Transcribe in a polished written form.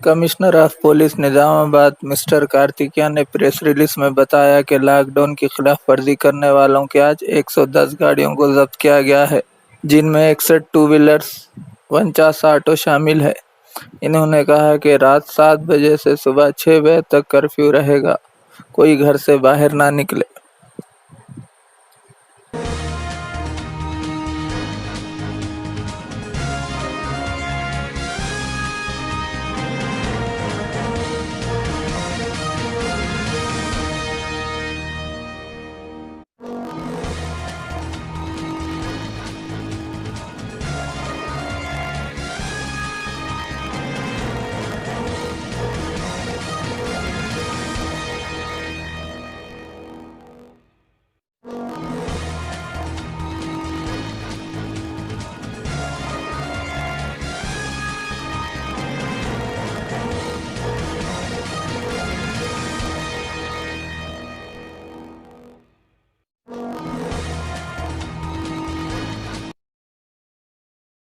Commissioner of police Nizamabad mister Kartikeya ने press release में बताया कि लॉकडाउन की खिलाफवर्जी करने वालों की आज 110 गाड़ियों को जब्त किया गया है, जिनमें 61 टू व्हीलर्स 49 ऑटो शामिल है। इन्होंने कहा कि रात 7 बजे से सुबह 6 बजे तक कर्फ्यू रहेगा, कोई घर से बाहर ना निकले।